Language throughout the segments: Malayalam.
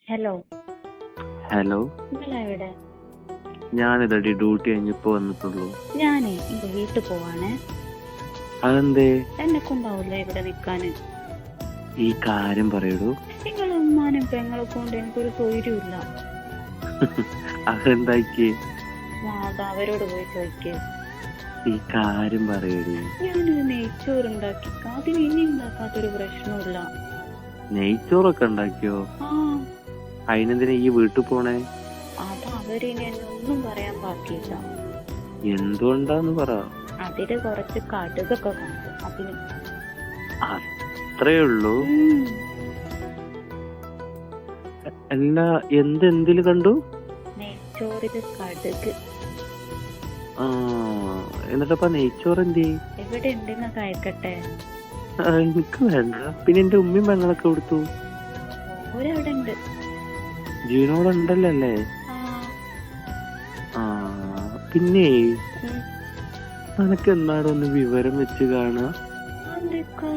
ഹലോ. ഹലോ, നിങ്ങളെവിടെ? ഞാനിതടി ഡ്യൂട്ടി കഴിഞ്ഞിപ്പോ വന്നിട്ടുള്ളൂ. ഞാനേ എന്റെ വീട്ടിൽ പോവാണേ. അതെന്തേ? എന്നെ കൊണ്ടാവില്ല ഇവിടെ നിക്കാന്. ഈ കാര്യം പറയടൂ. നിങ്ങളെ ഉമ്മാനും പെങ്ങളെ കൊണ്ട് എനിക്കൊരു സൗകര്യമില്ല. അതെന്താക്കി? അത് അവരോട് പോയി ചോദിക്ക്. ഈ കാര്യം പറയടി. ഞാനൊരു നെയ്ച്ചോറുണ്ടാക്കി, അതിന് ഇനി ഉണ്ടാക്കാത്തൊരു പ്രശ്നമില്ല. നെയ്ച്ചോറൊക്കെ ഉണ്ടാക്കിയോ? ആ, അതിനെന്തിനാ ഈ വീട്ടിൽ പോണേ? അത് അവരിനി എന്നെ ഒന്നും പറയാൻ ബാക്കിയില്ല. എന്തുകൊണ്ടാന്ന് പറ. അതില് കുറച്ച് കടുകൊക്കെ കണ്ടു, അതിന്. അത്രേ ഉള്ളൂ? ഉം. അല്ല, എന്തില് കണ്ടു? നെയ്ച്ചോറില് കടുക്. ആ, എന്നിട്ടപ്പ നെയ്ച്ചോറ് എന്തി? എവിടെ ഉണ്ടെന്ന് കഴിക്കട്ടെ. എനിക്ക് വേണ്ട. പിന്നെ എന്റെ ഉമ്മയും പെങ്ങളൊക്കെ കൊടുത്തു. ഓരവിടെ ഉണ്ട്. ജീവനോടുണ്ടല്ലോ അല്ലേ? ആ. ആ, പിന്നെ ഉം. നിനക്ക് എന്നാടൊന്ന് വിവരം വെച്ച് കാണുക. അതെക്കാ?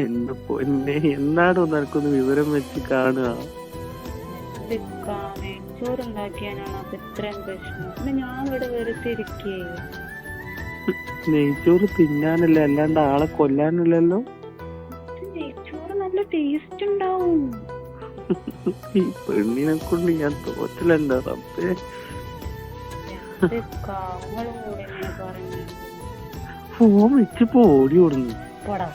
എന്റെ പൊന്നെ, എന്നാടൊന്ന് നിനക്കൊന്ന് വിവരം വെച്ച് കാണുക. നെയ്ച്ചോറുണ്ടാക്കിയാനാണ് അത് ഇത്രയും പ്രശ്നം. പിന്നെ ഞാൻ ഇവിടെ വെറുതെ ഇരിക്കേ. നെയ്ച്ചോറ് തിന്നാനല്ലേ, അല്ലാണ്ട് ആളെ കൊല്ലാനല്ലല്ലോ. നെയ്ച്ചോറ് നല്ല ടേസ്റ്റ് ഉണ്ടാവും. ഈ പെണ്ണിനെ കൊണ്ട് ഞാൻ തോറ്റലുണ്ട് റബ്ബേ. ഫോൺ വെച്ച് പോടി ഓടുന്നു. പോടാ.